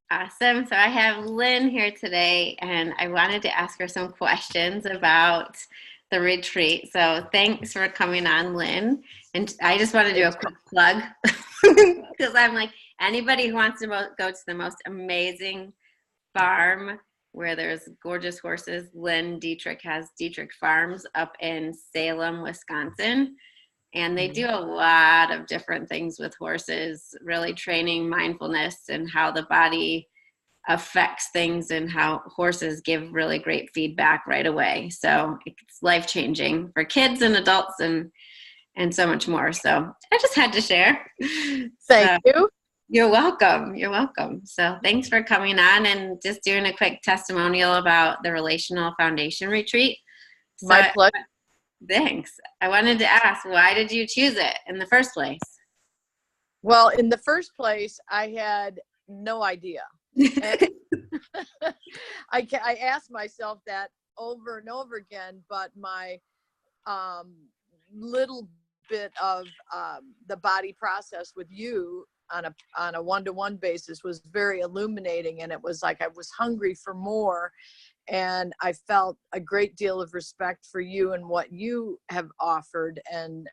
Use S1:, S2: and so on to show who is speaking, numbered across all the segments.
S1: Awesome. So I have Lynn here today, and I wanted to ask her some questions about the retreat. So thanks for coming on, Lynn. And I just want to do a quick plug because I'm like, anybody who wants to go to the most amazing farm where there's gorgeous horses, Lynn Dietrich has Dietrich Farms up in Salem, Wisconsin. And they do a lot of different things with horses, really training mindfulness and how the body affects things and how horses give really great feedback right away. So it's life-changing for kids and adults and so much more. So I just had to share.
S2: Thank you.
S1: You're welcome. You're welcome. So thanks for coming on and just doing a quick testimonial about the Relational Foundation Retreat. So
S2: My pleasure.
S1: Thanks. I wanted to ask, why did you choose it in the first place?
S2: Well, in the first place, I had no idea. I asked myself that over and over again, but my little bit of the body process with you on a one-to-one basis was very illuminating, and it was like I was hungry for more. And I felt a great deal of respect for you and what you have offered. And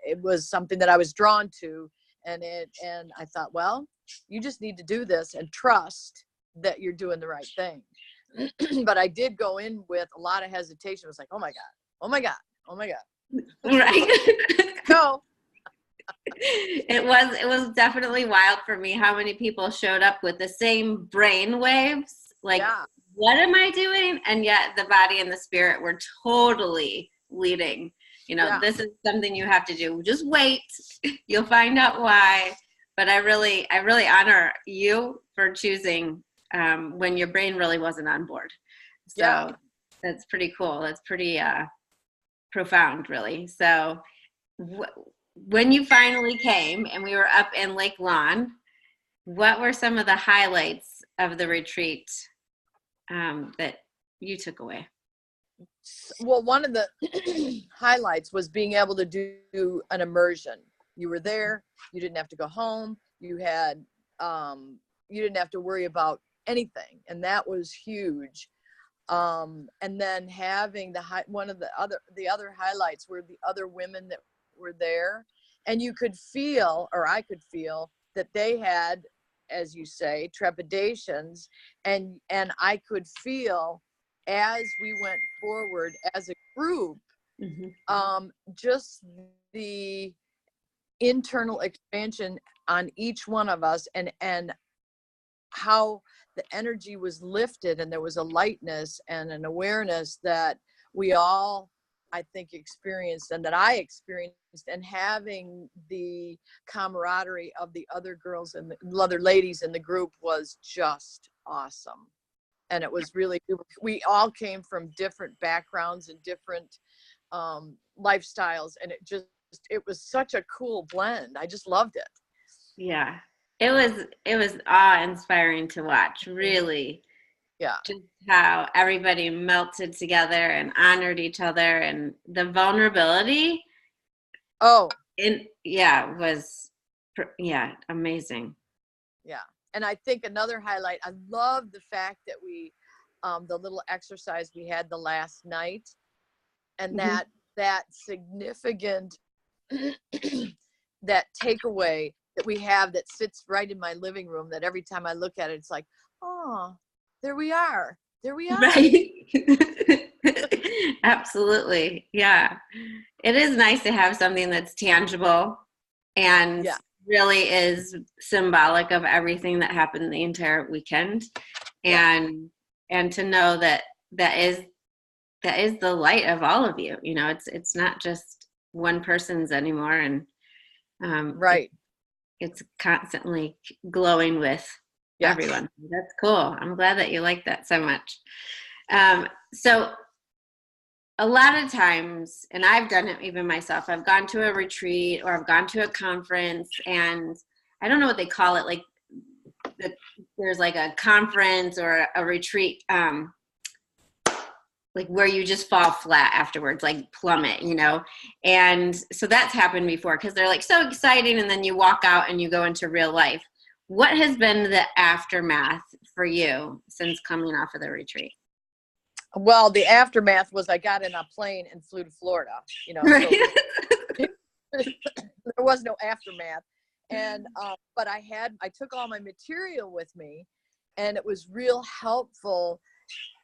S2: it was something that I was drawn to. And I thought, well, you just need to do this and trust that you're doing the right thing. But I did go in with a lot of hesitation. It was like, oh my God, oh my God, oh my God.
S1: Right.
S2: Go.
S1: It was definitely wild for me how many people showed up with the same brain waves. Like,
S2: Yeah.
S1: What am I doing? And yet the body and the spirit were totally leading. This is something you have to do. Just wait. You'll find out why. But I really honor you for choosing when your brain really wasn't on board. So That's pretty cool. That's pretty profound, really. So when you finally came and we were up in Lake Lawn, what were some of the highlights of the retreat that you took away?
S2: Well, one of the highlights was being able to do an immersion. You were there. You didn't have to go home. You didn't have to worry about anything, and that was huge. And then having the other highlights were the other women that were there, and you could feel, or I could feel, that they had, as you say, trepidations, and I could feel as we went forward as a group, just the internal expansion on each one of us, and how the energy was lifted, and there was a lightness and an awareness that we all, I think, experienced, and that I experienced, and having the camaraderie of the other girls and the other ladies in the group was just awesome. And it was really, we all came from different backgrounds and different lifestyles, and it was such a cool blend. I just loved it.
S1: Yeah, it was awe-inspiring to watch, really.
S2: Yeah.
S1: Just how everybody melted together and honored each other, and the vulnerability. Was amazing.
S2: Yeah. And I think another highlight, I love the fact that we, the little exercise we had the last night, and that significant, that takeaway that we have that sits right in my living room, that every time I look at it, it's like, oh, there we are.
S1: Right. Absolutely. Yeah. It is nice to have something that's tangible and really is symbolic of everything that happened the entire weekend. And to know that is the light of all of you. It's not just one person's anymore. And
S2: right.
S1: It's constantly glowing with everyone. That's cool. I'm glad that you like that so much. So a lot of times, and I've done it even myself, I've gone to a retreat or I've gone to a conference, and I don't know what they call it, like there's like a conference or a retreat, like where you just fall flat afterwards, like plummet, and so that's happened before, because they're like so exciting, and then you walk out and you go into real life. what has been the aftermath for you since coming off of the retreat?
S2: Well, the aftermath was I got in a plane and flew to Florida,
S1: Right.
S2: so there was no aftermath. And, but I took all my material with me, and it was real helpful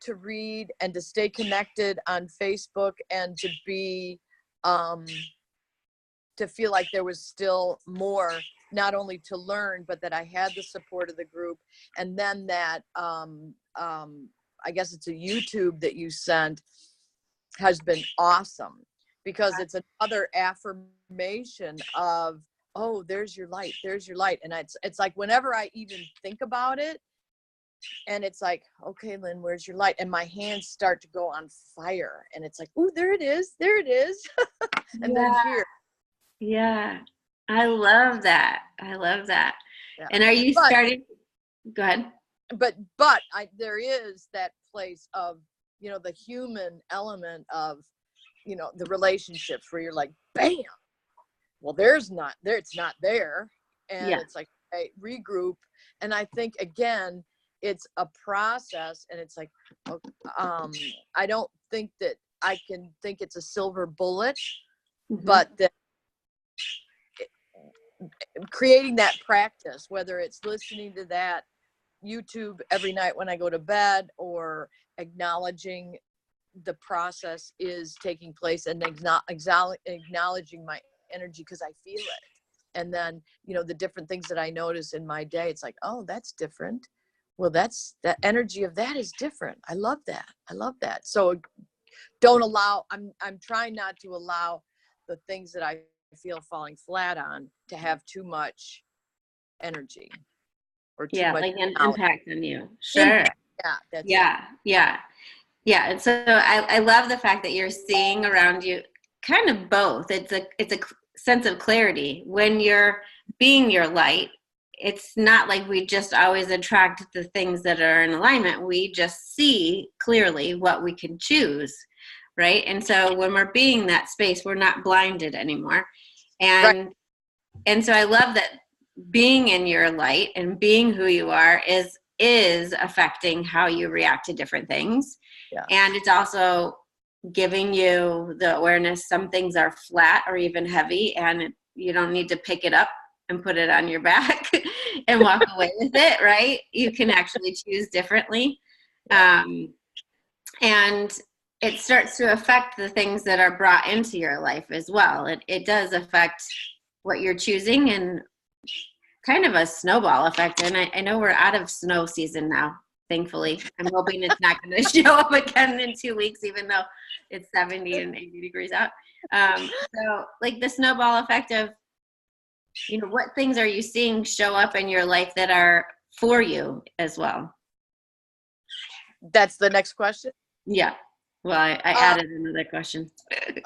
S2: to read and to stay connected on Facebook, and to be, to feel like there was still more, not only to learn, but that I had the support of the group. And then that, I guess it's a YouTube that you sent, has been awesome, because it's another affirmation of, oh, there's your light, there's your light. And it's like, whenever I even think about it, and it's like, okay, Lynn, where's your light? And my hands start to go on fire, and it's like, oh, there it is, there it is. And then here.
S1: Yeah, I love that. I love that.
S2: Yeah.
S1: And are you starting? Go ahead.
S2: But there is that place of, the human element of, the relationships where you're like, bam, well, it's not there. And it's like, hey, regroup. And I think, again, it's a process, and it's like, I don't think that I can think it's a silver bullet, but that creating that practice, whether it's listening to that YouTube every night when I go to bed, or acknowledging the process is taking place, and acknowledging my energy because I feel it. And then, the different things that I notice in my day, it's like, oh, that's different. Well, that energy of that is different. I love that. I love that. So I'm trying not to allow the things that I feel falling flat on to have too much energy, or too much
S1: like an
S2: knowledge.
S1: impact on you. Sure.
S2: Yeah.
S1: And so I love the fact that you're seeing around you kind of both. It's a sense of clarity when you're being your light. It's not like we just always attract the things that are in alignment. We just see clearly what we can choose, right? And so when we're being that space, we're not blinded anymore. And so I love that being in your light and being who you are is affecting how you react to different things.
S2: Yeah.
S1: And it's also giving you the awareness some things are flat or even heavy, and you don't need to pick it up and put it on your back and walk away with it, right? You can actually choose differently. And it starts to affect the things that are brought into your life as well. It does affect what you're choosing, and kind of a snowball effect. And I know we're out of snow season now, thankfully. I'm hoping it's not going to show up again in 2 weeks, even though it's 70 and 80 degrees out. So like the snowball effect of, what things are you seeing show up in your life that are for you as well?
S2: That's the next question.
S1: Yeah. Well, I added another question.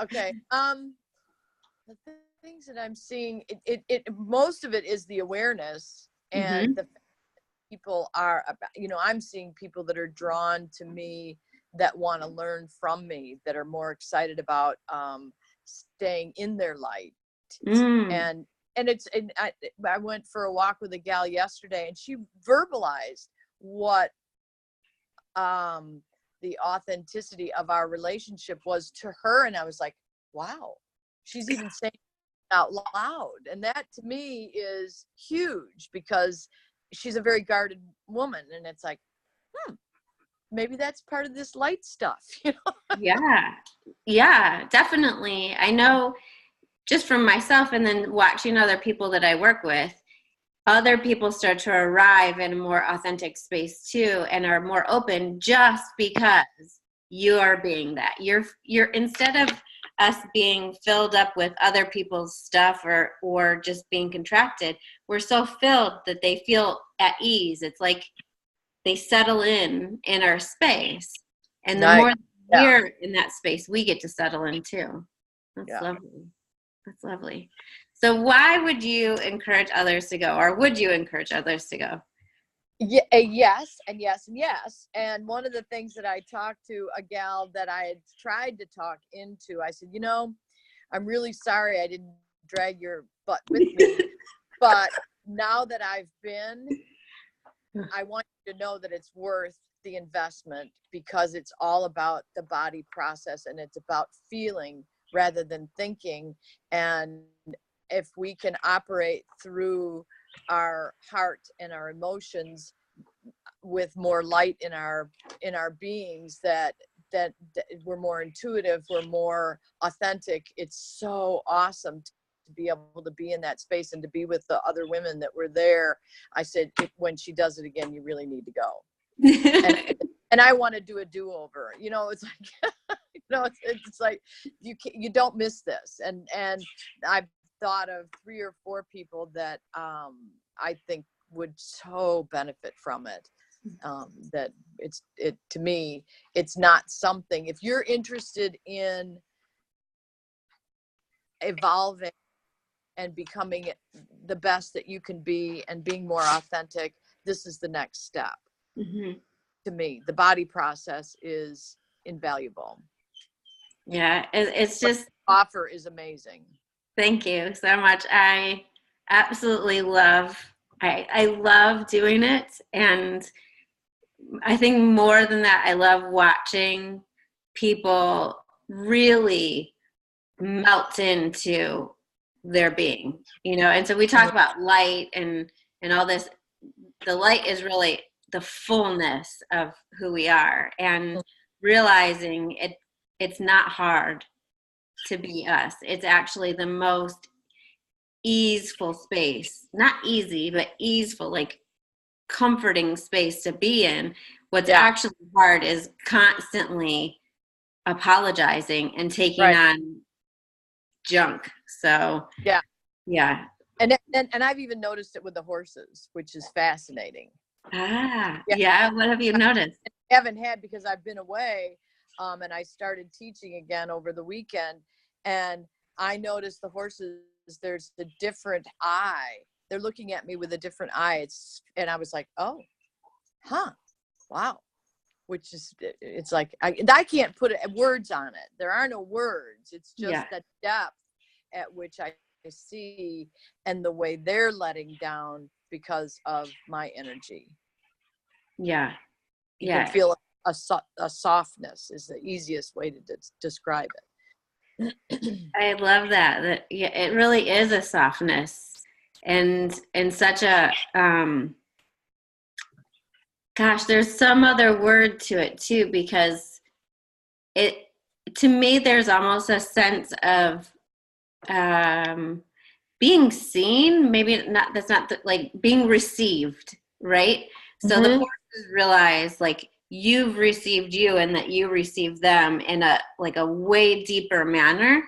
S2: Okay. The things that I'm seeing, it most of it is the awareness, and the people are, I'm seeing people that are drawn to me, that want to learn from me, that are more excited about staying in their light. And I went for a walk with a gal yesterday, and she verbalized what the authenticity of our relationship was to her, and I was like, wow, she's even saying it out loud. And that to me is huge, because she's a very guarded woman, and it's like, maybe that's part of this light stuff.
S1: Yeah, definitely. I know just from myself, and then watching other people that I work with, other people start to arrive in a more authentic space too, and are more open, just because you are being that. You're instead of us being filled up with other people's stuff, or just being contracted, we're so filled that they feel at ease. It's like they settle in our space, and the more we're in that space, we get to settle in too. That's lovely. That's lovely. So why would you encourage others to go, or would you encourage others to go?
S2: Yeah, yes, and yes, and yes. And one of the things that I talked to a gal that I had tried to talk into, I said, I'm really sorry I didn't drag your butt with me, but now that I've been, I want you to know that it's worth the investment, because it's all about the body process, and it's about feeling rather than thinking. And if we can operate through our heart and our emotions with more light in our beings, that we're more intuitive, we're more authentic. It's so awesome to be able to be in that space and to be with the other women that were there. I said, when she does it again, you really need to go. And I want to do a do-over. It's like, it's like you don't miss this. And I've thought of 3 or 4 people that I think would so benefit from it. That to me, it's not something, if you're interested in evolving and becoming the best that you can be and being more authentic, this is the next step. Mm-hmm. To me, the body process is invaluable.
S1: Yeah, it's just,
S2: offer is amazing.
S1: Thank you so much. I absolutely love, I love doing it. And I think more than that, I love watching people really melt into their being, and so we talk about light and all this. The light is really the fullness of who we are, and realizing it's not hard to be us. It's actually the most easeful space, not easy, but easeful, like comforting space to be in. What's actually hard is constantly apologizing and taking on junk. So yeah.
S2: And I've even noticed it with the horses, which is fascinating.
S1: Yeah. What have you noticed?
S2: I haven't had, because I've been away, and I started teaching again over the weekend, and I noticed the horses, there's a different eye. They're looking at me with a different eye. And I was like, oh, wow. Which is, it's like, I can't put words on it. There are no words. It's just the depth at which I see, and the way they're letting down because of my energy. You can feel a softness is the easiest way to describe it.
S1: I love that it really is a softness, and such a gosh, there's some other word to it too, because to me there's almost a sense of being seen, maybe not, that's not like being received, right? So the horses realize like you've received you, and that you receive them in a way deeper manner.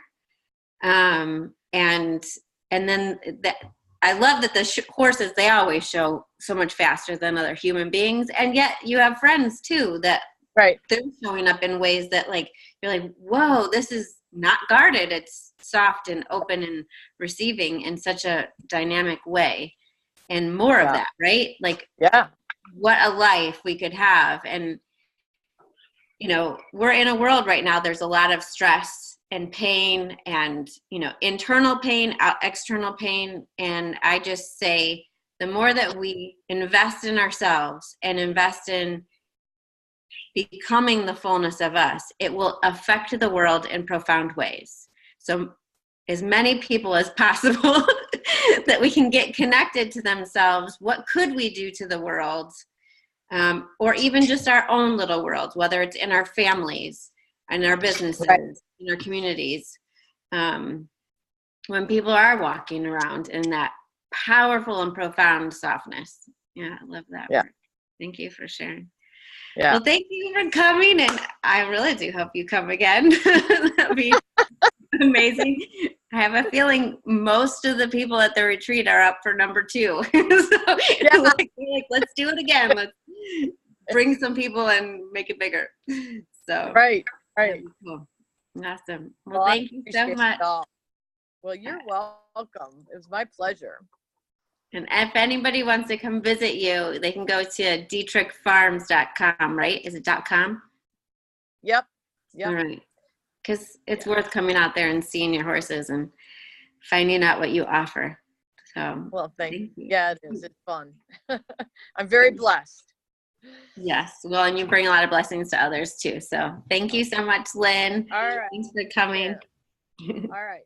S1: And then that, I love that the horses, they always show so much faster than other human beings. And yet you have friends too, that they're showing up in ways that like, you're like, whoa, this is not guarded. It's soft and open and receiving in such a dynamic way. And more of that, right? Like, what a life we could have. And, we're in a world right now, there's a lot of stress and pain and, internal pain, external pain. And I just say, the more that we invest in ourselves and invest in becoming the fullness of us, it will affect the world in profound ways. So as many people as possible that we can get connected to themselves. What could we do to the world? Or even just our own little world, whether it's in our families, in our businesses, in our communities. When people are walking around in that powerful and profound softness. Yeah, I love that word. Thank you for sharing. Well, thank you for coming, and I really do hope you come again. That'd be amazing. I have a feeling most of the people at the retreat are up for number 2. So let's do it again. Let's bring some people and make it bigger. So cool. Awesome. Well, thank you so much.
S2: Well, you're welcome. It was my pleasure.
S1: And if anybody wants to come visit you, they can go to dietrichfarms.com, right? Is it .com?
S2: Yep.
S1: All right. Because it's worth coming out there and seeing your horses and finding out what you offer. So,
S2: Well, thank
S1: thank
S2: you.
S1: you.
S2: Yeah, it is. It's fun. I'm very blessed.
S1: Yes. Well, and you bring a lot of blessings to others too. So thank you so much, Lynn.
S2: All right.
S1: Thanks for coming.
S2: There. All right.